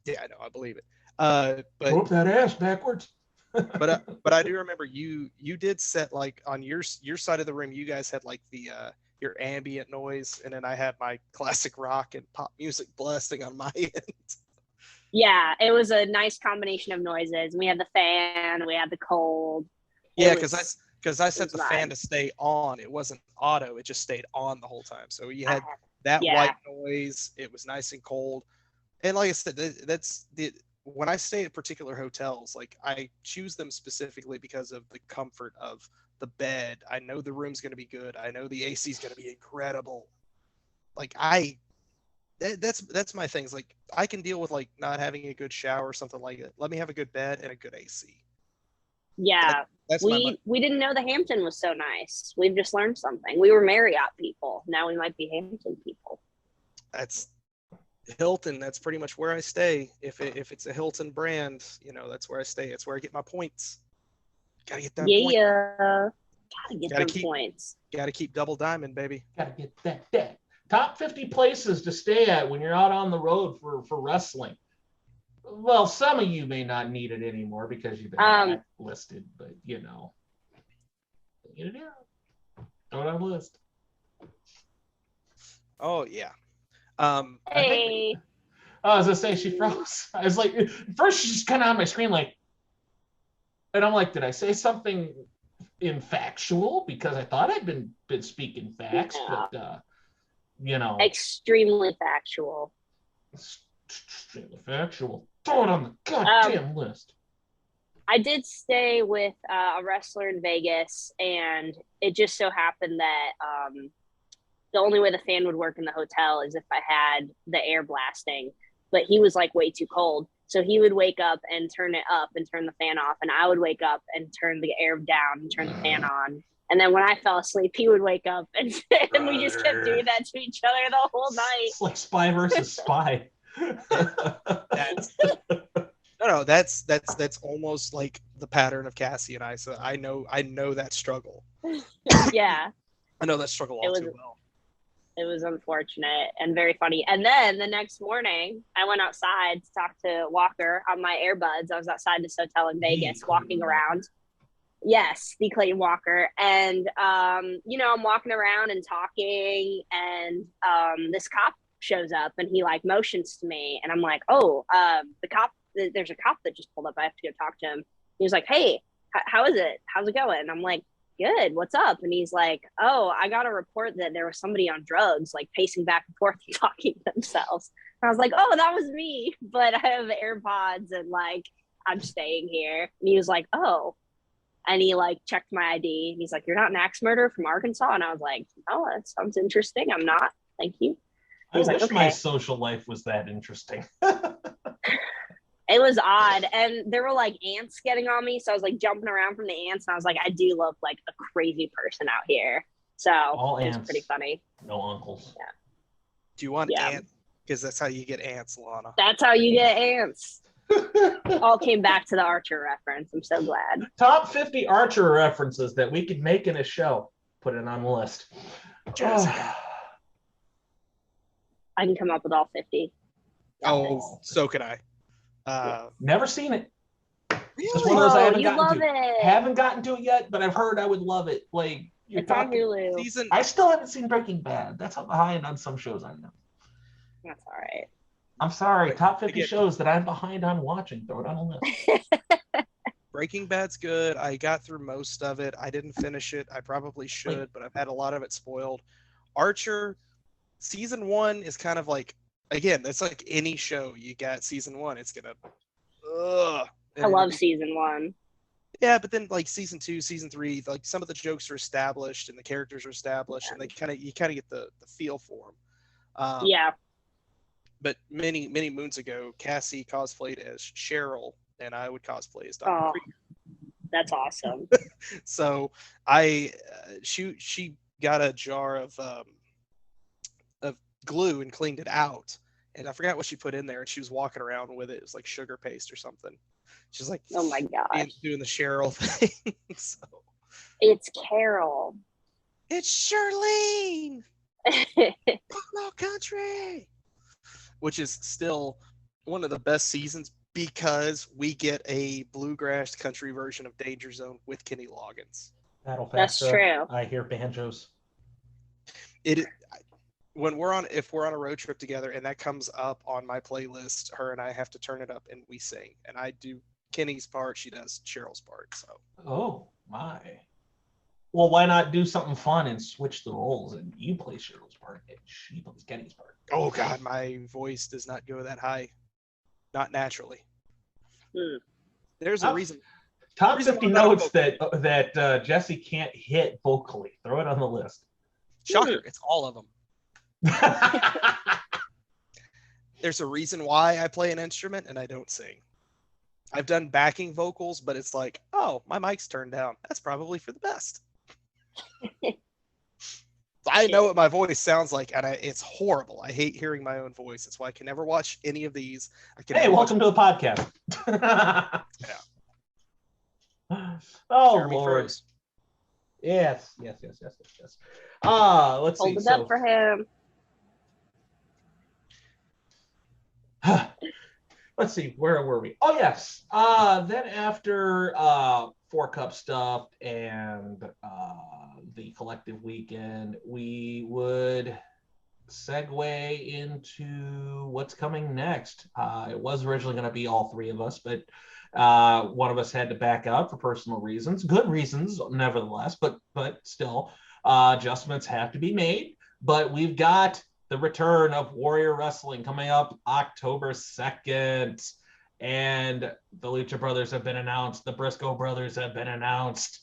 Yeah, I know. I believe it. But whoop that ass backwards. but I do remember you did set like on your side of the room. You guys had like the your ambient noise, and then I had my classic rock and pop music blasting on my end. Yeah, it was a nice combination of noises. We had the fan, we had the cold. Yeah, because I set the fan to stay on. It wasn't auto; it just stayed on the whole time. So you had that white noise. It was nice and cold, and like I said, that's the. When I stay at particular hotels, like I choose them specifically because of the comfort of the bed. I know the room's going to be good. I know the AC is going to be incredible. Like that's my things. Like I can deal with like not having a good shower or something like that. Let me have a good bed and a good AC. Yeah, we didn't know the Hampton was so nice. We've just learned something. We were Marriott people. Now we might be Hampton people. That's Hilton. That's pretty much where I stay. If it's a Hilton brand, that's where I stay. It's where I get my points. Gotta get that. Gotta get them points. Gotta keep double diamond, baby. Gotta get that. Top 50 places to stay at when you're out on the road for wrestling. Well, some of you may not need it anymore because you've been listed, but get it out. Throw it on the list. Oh yeah. Hey. I was gonna say she froze. I was like, first she's kind of on my screen, like, and I'm like, did I say something infactual? Because I thought I'd been speaking facts, but extremely factual. Extremely factual. Throw it on the goddamn list. I did stay with a wrestler in Vegas, and it just so happened that the only way the fan would work in the hotel is if I had the air blasting, but he was like way too cold. So he would wake up and turn it up and turn the fan off. And I would wake up and turn the air down and turn the fan on. And then when I fell asleep, he would wake up and we just kept doing that to each other the whole night. It's like spy versus spy. That's almost like the pattern of Cassie and I. So I know that struggle. Yeah. I know that struggle all too well. It was unfortunate and very funny. And then the next morning, I went outside to talk to Walker on my earbuds. I was outside this hotel in Vegas, walking around. Yes, the Clayton Walker. And, I'm walking around and talking, and this cop shows up, and he, like, motions to me. And I'm like, the cop, there's a cop that just pulled up. I have to go talk to him. He was like, hey, how is it? How's it going? And I'm like, good, what's up? And he's like, oh, I got a report that there was somebody on drugs, like pacing back and forth and talking to themselves. And I was like, oh, that was me, but I have AirPods and like I'm staying here. And he was like, oh, and he like checked my ID and he's like, you're not an axe murderer from Arkansas? And I was like, oh, that sounds interesting. I'm not, thank you. I wish my social life was that interesting. It was odd, and there were like ants getting on me, so I was like jumping around from the ants, and I was like, I do look like a crazy person out here. So all it ants, was pretty funny. No uncles. Yeah. Do you want ants? Because that's how you get ants, Lana. That's how you get ants. All came back to the Archer reference. I'm so glad. Top 50 Archer references that we could make in a show. Put it on the list. I can come up with all 50. Oh, so could I. Never seen it. Really? One of those I haven't gotten to it yet, but I've heard I would love it. Like it's on Hulu. I still haven't seen Breaking Bad. That's how behind on some shows I know. That's all right. I'm sorry. Top 50 Again, shows that I'm behind on watching. Throw it on a list. Breaking Bad's good. I got through most of it. I didn't finish it. I probably should, but I've had a lot of it spoiled. Archer, season 1 is kind of like, again, it's like any show. You got season 1, it's gonna, I love season 1. Yeah, but then like season 2, season 3, like some of the jokes are established and the characters are established, and you kind of get the feel for them. Yeah. But many moons ago, Cassie cosplayed as Cheryl, and I would cosplay as Dr. Krieger. That's awesome. So she got a jar of glue and cleaned it out, and I forgot what she put in there, and she was walking around with it. It was like sugar paste or something. She's like, oh my god, doing the Cheryl thing. So, it's Carol. It's Charlene. Polo Country, which is still one of the best seasons because we get a bluegrass country version of Danger Zone with Kenny Loggins. That's true. I hear banjos. If we're on a road trip together and that comes up on my playlist, her and I have to turn it up and we sing. And I do Kenny's part, she does Cheryl's part. So. Oh my. Well, why not do something fun and switch the roles and you play Cheryl's part and she plays Kenny's part? Oh God, my voice does not go that high. Not naturally. There's a reason. Top 50 notes that Jesse can't hit vocally. Throw it on the list. Shocker, it's all of them. There's a reason why I play an instrument and I don't sing. I've done backing vocals, but it's like, oh, my mic's turned down. That's probably for the best. I know what my voice sounds like, and it's horrible. I hate hearing my own voice. That's why I can never watch any of these. Hey, welcome to the podcast. Yeah. Oh, Jeremy Lord. Froze. Yes. Let's see. Hold it up for him. Let's see, where were we? Oh, yes. Then after 4-Cup stuff and the collective weekend, we would segue into what's coming next. It was originally going to be all three of us, but one of us had to back out for personal reasons, good reasons, nevertheless, but still, adjustments have to be made. But we've got the return of Warrior Wrestling coming up October 2nd. And the Lucha Brothers have been announced. The Briscoe Brothers have been announced.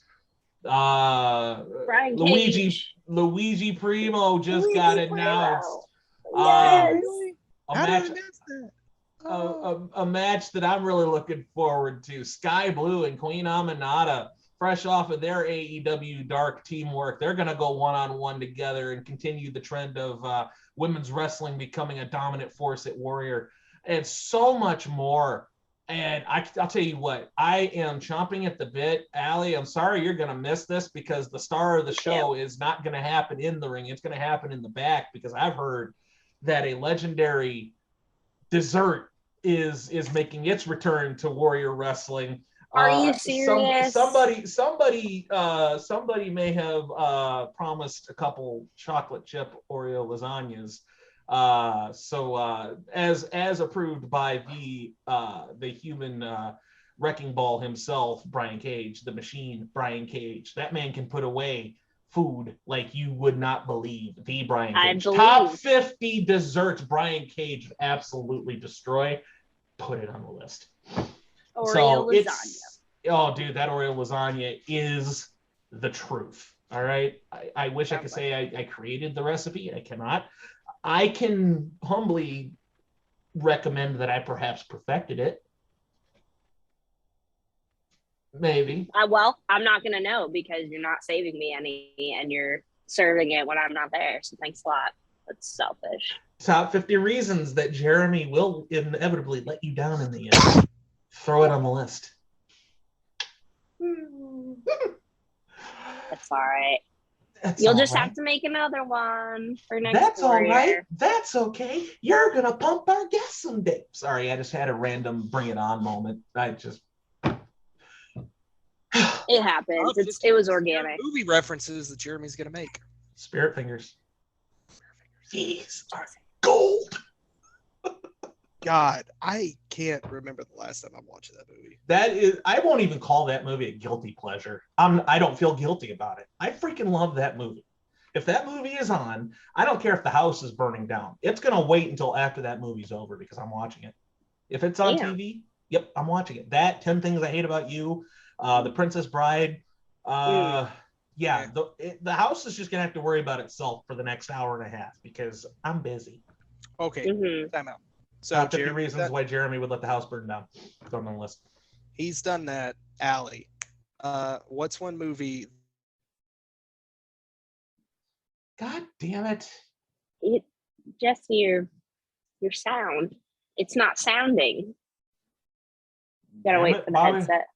Luigi Primo just got announced. Yes. A match that I'm really looking forward to. Sky Blue and Queen Aminata, fresh off of their AEW Dark teamwork, they're going to go one-on-one together and continue the trend of women's wrestling becoming a dominant force at Warrior, and so much more. And I'll tell you what, I am chomping at the bit. Allie, I'm sorry you're going to miss this because the star of the show is not going to happen in the ring. It's going to happen in the back because I've heard that a legendary dessert is making its return to Warrior Wrestling. Are you serious? Somebody may have promised a couple chocolate chip Oreo lasagnas. So as approved by the human wrecking ball himself, Brian Cage, the machine, Brian Cage. That man can put away food like you would not believe. The Brian Cage. Top 50 desserts Brian Cage absolutely destroy. Put it on the list. Oreo lasagna. Oh, dude, that Oreo lasagna is the truth. All right. I wish I could say I created the recipe. I cannot. I can humbly recommend that I perhaps perfected it. Maybe. Well, I'm not going to know because you're not saving me any and you're serving it when I'm not there. So thanks a lot. That's selfish. Top 50 reasons that Jeremy will inevitably let you down in the end. Throw it on the list. That's all right. You'll just have to make another one for next That's Warrior. all right. That's okay. You're going to pump our guests someday. Sorry, I just had a random bring it on moment. It happens. It was organic. Movie references that Jeremy's going to make. Spirit fingers. These are gold. God, I can't remember the last time I watched that movie. I won't even call that movie a guilty pleasure. I don't feel guilty about it. I freaking love that movie. If that movie is on, I don't care if the house is burning down. It's going to wait until after that movie's over because I'm watching it. If it's on TV, yep, I'm watching it. That 10 Things I Hate About You, The Princess Bride. The house is just going to have to worry about itself for the next hour and a half because I'm busy. Okay, time out. So Top 50 reasons why Jeremy would let the house burn down. Go on the list. He's done that. Allie, what's one movie? God damn it! Jesse, your sound. It's not sounding. Gotta wait for the headset.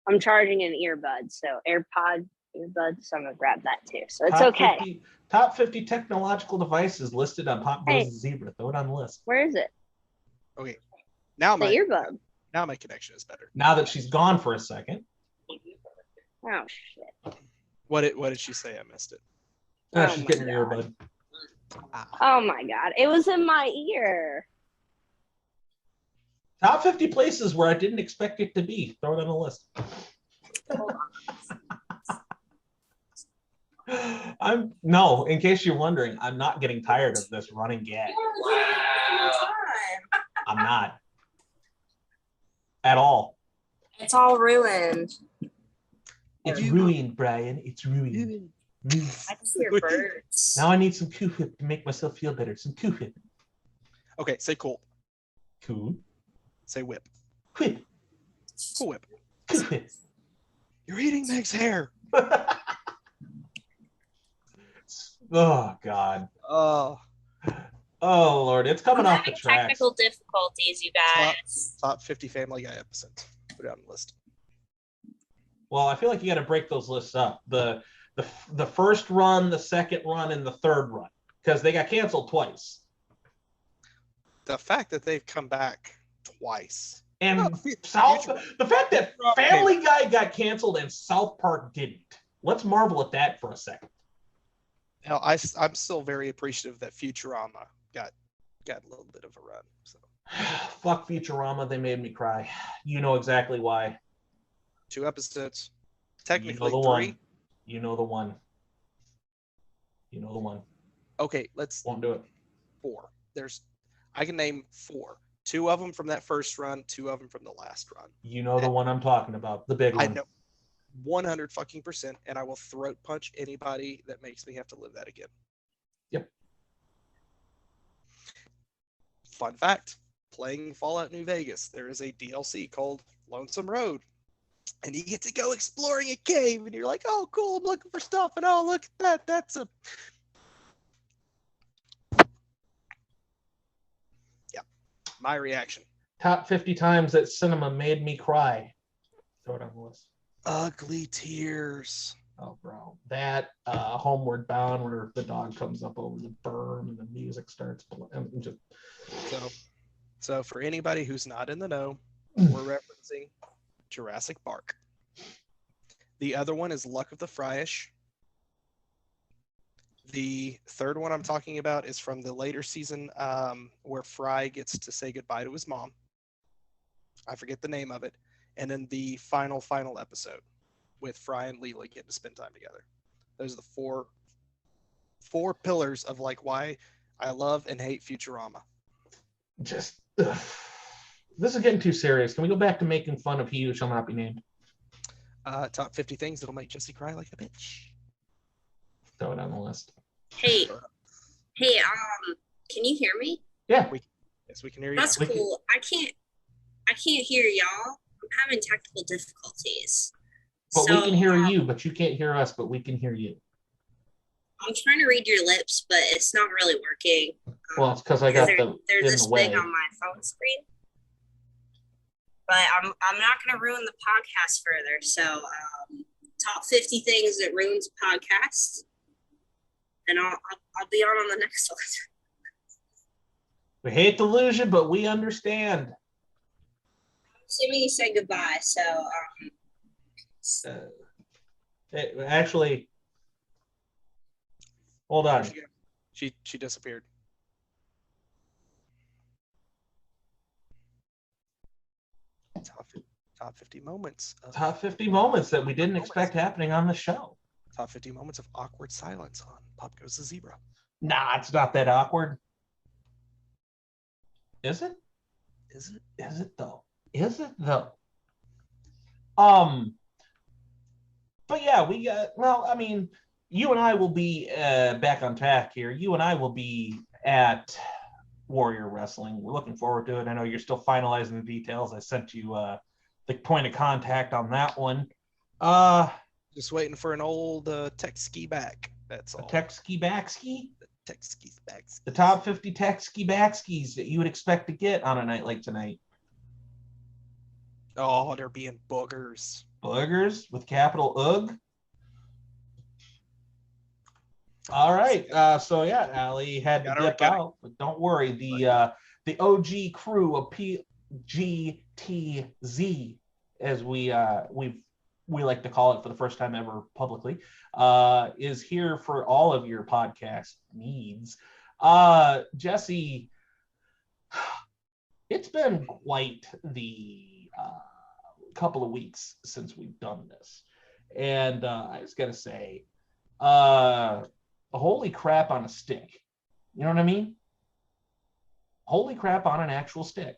I'm charging an earbud, so earbuds. So I'm gonna grab that too. So it's okay. Top 50 technological devices listed on Pop Goes Zebra. Throw it on the list. Where is it? Okay, now the earbud. Now my connection is better. Now that she's gone for a second. Oh shit! What did she say? I missed it. She's getting her earbud. Oh my god! It was in my ear. Top 50 places where I didn't expect it to be. Throw it on the list. In case you're wondering, I'm not getting tired of this running gag. Wow. I'm not. At all. It's all ruined. It's ruined, Brian. It's ruined. I can hear birds. Now I need some Q-Whip to make myself feel better. Some Q-Whip. Okay, say cool. Cool. Say whip. Whip. Cool whip. Q-Whip. You're eating Meg's hair. Oh, God. Oh, Lord. It's coming off the tracks. Technical difficulties, you guys. Top 50 Family Guy episodes. Put it on the list. Well, I feel like you got to break those lists up. The first run, the second run, and the third run. Because they got canceled twice. The fact that they've come back twice. And the fact that Family Guy got canceled and South Park didn't. Let's marvel at that for a second. Hell, I'm still very appreciative that Futurama got a little bit of a run. So. Fuck Futurama, they made me cry. You know exactly why. 2 episodes. Technically 3. You know the one. Okay, let's. Won't do it. 4. I can name 4. 2 of them from that first run, 2 of them from the last run. You know the one I'm talking about, the big one. I know 100%, and I will throat punch anybody that makes me have to live that again. Yep. Fun fact, playing Fallout New Vegas, there is a DLC called Lonesome Road. And you get to go exploring a cave, and you're like, oh, cool, I'm looking for stuff, and oh, look at that, that's a... Yeah, my reaction. Top 50 times that cinema made me cry. Throw it on the list. Ugly tears. Oh, bro. That Homeward Bound where the dog comes up over the berm and the music starts playing. So for anybody who's not in the know, we're referencing Jurassic Park. The other one is Luck of the Fryish. The third one I'm talking about is from the later season where Fry gets to say goodbye to his mom. I forget the name of it. And then the final episode with Fry and Leela getting to spend time together. Those are the four pillars of like why I love and hate Futurama. This is getting too serious. Can we go back to making fun of He Who Shall Not Be Named? Top 50 things that'll make Jesse cry like a bitch. Throw it on the list. Hey, can you hear me? Yeah. Yes, we can hear you. That's cool. I can't hear y'all. I'm having technical difficulties. But we can hear you, but you can't hear us, but we can hear you. I'm trying to read your lips, but it's not really working. Well, it's because I got they're this way. big on my phone screen. But I'm not going to ruin the podcast further. So, top 50 things that ruins a podcast, and I'll be on the next one. We hate to lose you, but we understand. I'm assuming you said goodbye. So, actually, hold on. She disappeared. Top 50 moments. Top 50 moments that we didn't expect happening on the show. Top 50 moments of awkward silence on Pop Goes the Zebra. Nah, it's not that awkward. Is it? Is it? Is it though? Is it though? But yeah, we got, well, I mean, you and I will be back on track here. You and I will be at Warrior Wrestling. We're looking forward to it. I know you're still finalizing the details. I sent you the point of contact on that one. Just waiting for an old tech ski back. That's all. Tech ski back ski? Tech skis back. The top 50 tech ski back skis that you would expect to get on a night like tonight. Oh, they're being boogers. Boogers with capital UG. All right. So yeah, Ali had to dip out, but don't worry. The OG crew of PGTZ, as we like to call it for the first time ever publicly, is here for all of your podcast needs. Jesse, it's been quite the couple of weeks since we've done this, and I just gotta say, holy crap on a stick. You know what I mean? Holy crap on an actual stick.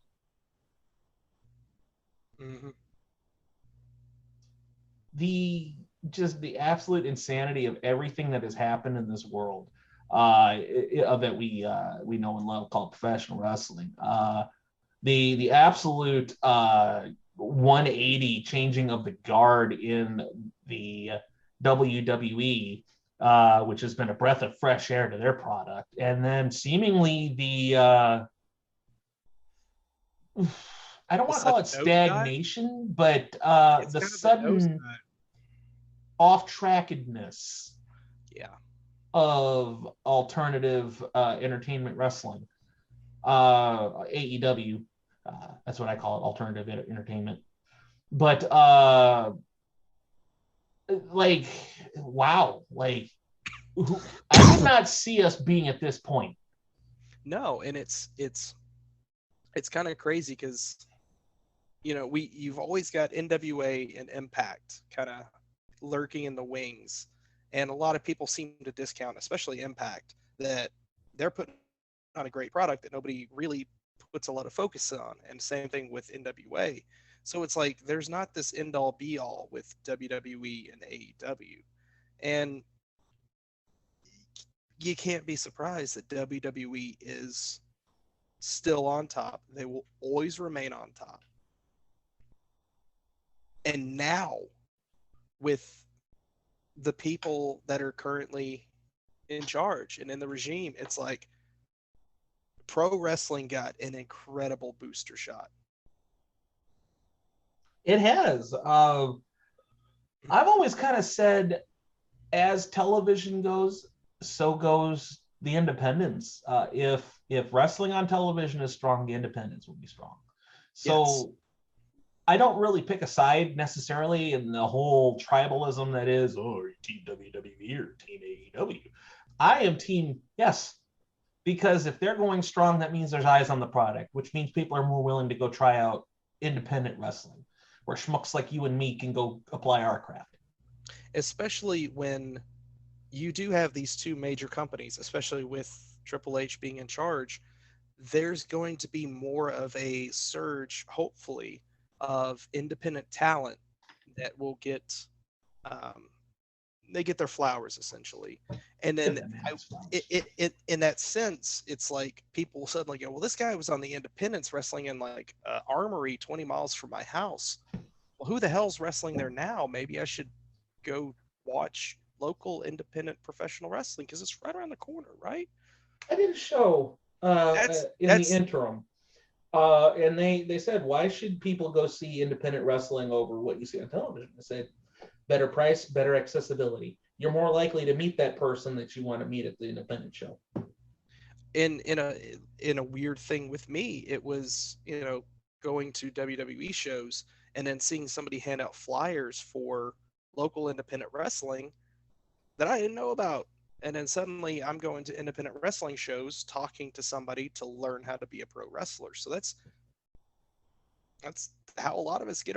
Mm-hmm. The absolute insanity of everything that has happened in this world that we know and love, called professional wrestling. The absolute 180 changing of the guard in the WWE, which has been a breath of fresh air to their product, and then seemingly the I don't want to call it stagnation, but the sudden off-trackedness of alternative entertainment wrestling. AEW, that's what I call it, alternative entertainment. But like, wow, like I did not see us being at this point. No, and it's kind of crazy because, you know, you've always got NWA and Impact kind of lurking in the wings, and a lot of people seem to discount, especially Impact, that they're putting on a great product that nobody really puts a lot of focus on, and same thing with NWA. So it's like there's not this end all be all with WWE and AEW, and you can't be surprised that WWE is still on top. They will always remain on top. And now, with the people that are currently in charge and in the regime, it's like pro wrestling got an incredible booster shot. It has. I've always kind of said, as television goes, so goes the independents. If wrestling on television is strong, the independents will be strong. So yes. I don't really pick a side necessarily in the whole tribalism that is, oh, team WWE or team AEW. I am team yes, because if they're going strong, that means there's eyes on the product, which means people are more willing to go try out independent wrestling, where schmucks like you and me can go apply our craft. Especially when you do have these two major companies, especially with Triple H being in charge, there's going to be more of a surge, hopefully, of independent talent that will get they get their flowers, essentially. And then it in that sense, it's like people suddenly go, well, this guy was on the independents wrestling in like Armory 20 miles from my house. Well, who the hell's wrestling there now? Maybe I should go watch local independent professional wrestling because it's right around the corner, right? I did a show in the interim. And they said, why should people go see independent wrestling over what you see on television? I said, better price, better accessibility. You're more likely to meet that person that you want to meet at the independent show. In a weird thing with me, it was, you know, going to WWE shows and then seeing somebody hand out flyers for local independent wrestling that I didn't know about. And then suddenly I'm going to independent wrestling shows talking to somebody to learn how to be a pro wrestler. So that's how a lot of us get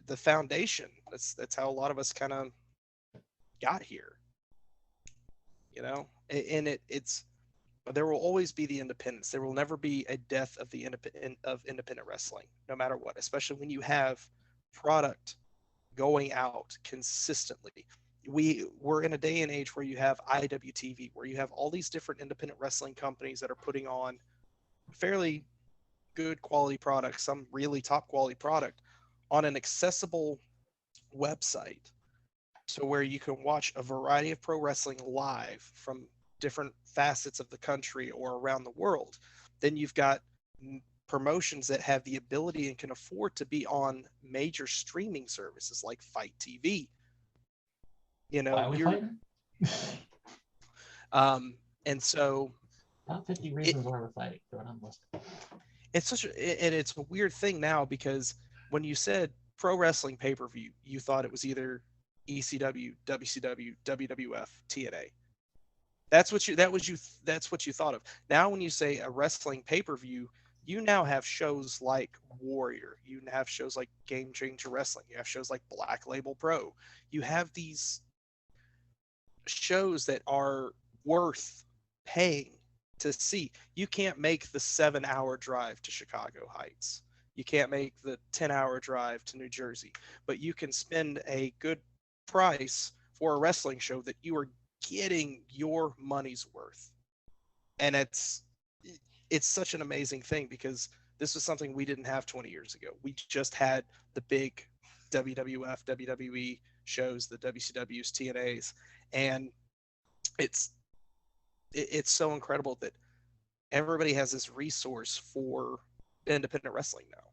the foundation. That's how a lot of us kind of got here. And it's there will always be the independence. There will never be a death of the independent wrestling, no matter what. Especially when you have product going out consistently. We're in a day and age where you have IWTV, where you have all these different independent wrestling companies that are putting on fairly good quality products, some really top quality product on an accessible website. So where you can watch a variety of pro wrestling live from different facets of the country or around the world. Then you've got promotions that have the ability and can afford to be on major streaming services like Fight TV. And so about 50 reasons why we're fighting. Throw it on the list. It's a weird thing now, because when you said pro wrestling pay-per-view, you thought it was either ECW, WCW, WWF, TNA. That's what you thought of. Now when you say a wrestling pay-per-view, you now have shows like Warrior, you have shows like Game Changer Wrestling, you have shows like Black Label Pro. You have these shows that are worth paying to see. You can't make the 7-hour drive to Chicago Heights. You can't make the 10-hour drive to New Jersey, but you can spend a good price for a wrestling show that you are getting your money's worth. And it's such an amazing thing, because this was something we didn't have 20 years ago. We just had the big WWF, WWE shows, the WCWs, TNAs, and it's so incredible that everybody has this resource for independent wrestling now.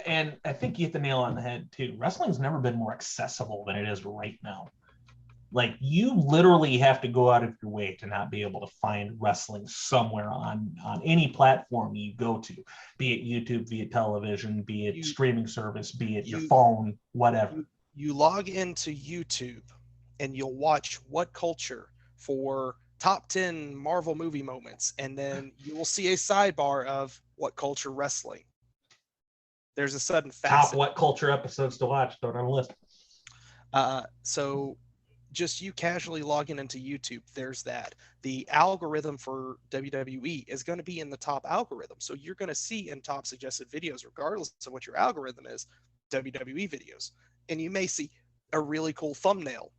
And I think you hit the nail on the head too. Wrestling's never been more accessible than it is right now. Like, you literally have to go out of your way to not be able to find wrestling somewhere on any platform you go to, be it YouTube, be it television, be it streaming service, be it your phone, whatever. You log into YouTube and you'll watch What Culture for top 10 Marvel movie moments, and then you will see a sidebar of What Culture Wrestling. There's a sudden facet. Top What Culture episodes to watch. Throw it on the list. So just you casually logging into YouTube, there's that. The algorithm for WWE is going to be in the top algorithm. So you're going to see in top suggested videos, regardless of what your algorithm is, WWE videos. And you may see a really cool thumbnail.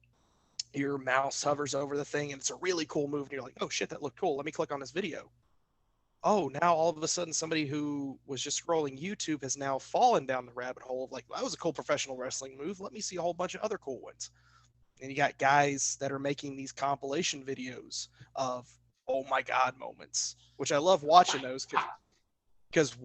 Your mouse hovers over the thing and it's a really cool move. And you're like, oh shit, that looked cool. Let me click on this video. Oh, now all of a sudden somebody who was just scrolling YouTube has now fallen down the rabbit hole of like, that was a cool professional wrestling move. Let me see a whole bunch of other cool ones. And you got guys that are making these compilation videos of, oh my God moments, which I love watching those because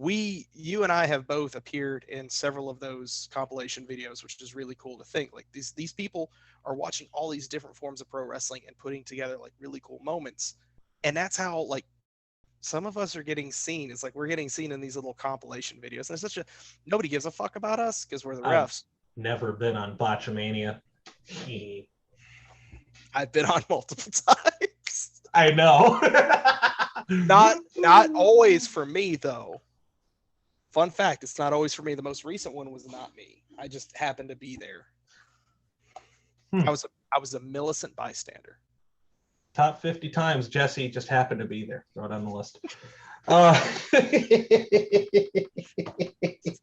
you and I have both appeared in several of those compilation videos, which is really cool to think. Like these people are watching all these different forms of pro wrestling and putting together like really cool moments. And that's how like some of us are getting seen. It's like we're getting seen in these little compilation videos. And it's nobody gives a fuck about us because we're the refs. I've never been on Botchamania. I've been on multiple times. I know. Not always for me though. Fun fact, it's not always for me. The most recent one was not me. I just happened to be there. I was a Millicent bystander. Top 50 times Jesse just happened to be there. Throw it on the list.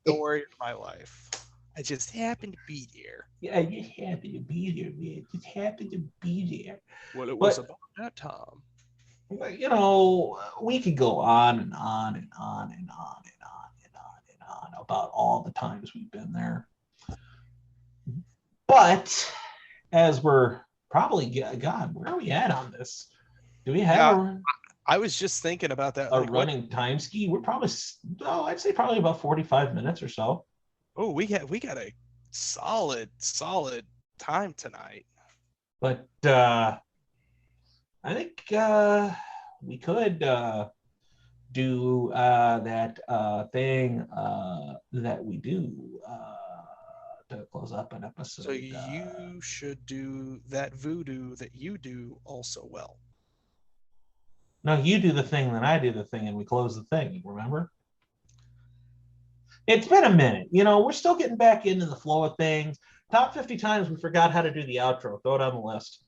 Story of my life. I just happened to be there. Yeah, I just happened to be there, man. Just happened to be there. Well, it was about that time. You know, we could go on and on and on and on and on and on and on about all the times we've been there. But as we're probably, God, where are we at on this? Do we have I was just thinking about that. A running time ski? We're probably, I'd say probably about 45 minutes or so. Oh, we got a solid time tonight. But I think we could do that thing that we do to close up an episode. So you should do that voodoo that you do also well. No, you do the thing, then I do the thing, and we close the thing. Remember? It's been a minute. We're still getting back into the flow of things. Top 50 times we forgot how to do the outro. Throw it on the list.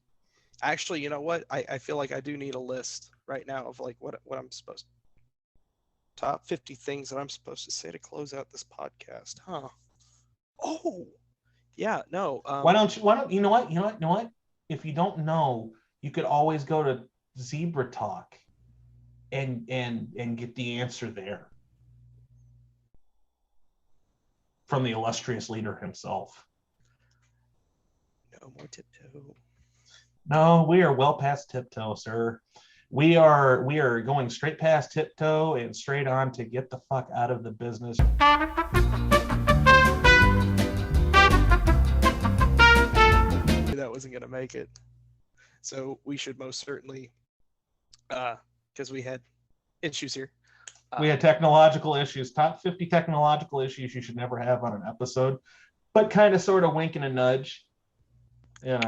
Actually, you know what? I feel like I do need a list right now of like what I'm supposed to. Top 50 things that I'm supposed to say to close out this podcast, huh? Oh, yeah, no. Why don't you know what? If you don't know, you could always go to Zebra Talk and get the answer there from the illustrious leader himself. No more tiptoe. No, we are well past tiptoe, sir. We are going straight past tiptoe and straight on to get the fuck out of the business. That wasn't going to make it. So we should most certainly, because we had issues here. We had technological issues. Top 50 technological issues you should never have on an episode, but kind of sort of wink and a nudge. We're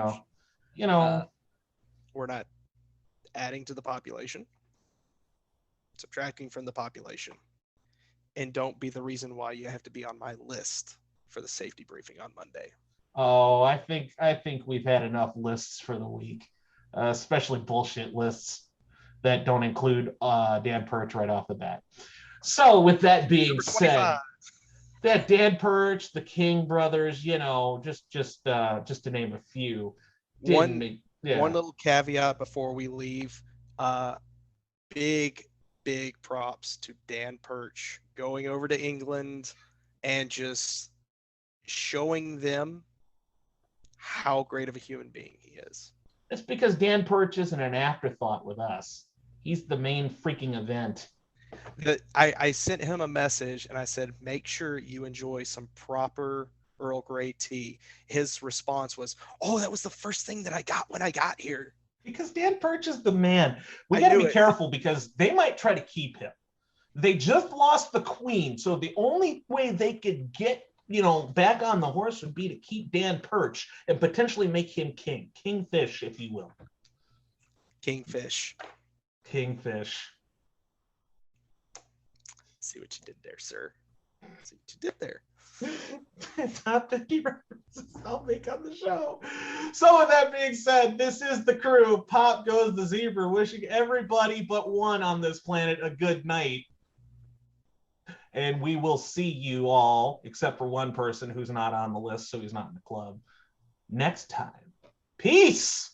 not adding to the population, subtracting from the population, and don't be the reason why you have to be on my list for the safety briefing on Monday. Oh, I think we've had enough lists for the week, especially bullshit lists that don't include Dan Perch right off the bat. So with that being said, that Dan Perch, the King brothers, just to name a few. One little caveat before we leave. Big props to Dan Perch going over to England and just showing them how great of a human being he is. It's because Dan Perch isn't an afterthought with us. He's the main freaking event. I sent him a message and I said, make sure you enjoy some proper Earl Grey tea. His response was, "Oh, that was the first thing that I got when I got here." Because Dan Perch is the man. We got to be careful because they might try to keep him. They just lost the queen, so the only way they could get back on the horse would be to keep Dan Perch and potentially make him kingfish, if you will. Kingfish. See what you did there, sir. See what you did there. Top 50 references I'll make on the show. So with that being said, this is the crew. Pop goes the zebra, wishing everybody but one on this planet a good night. And we will see you all, except for one person who's not on the list, so he's not in the club, next time. Peace!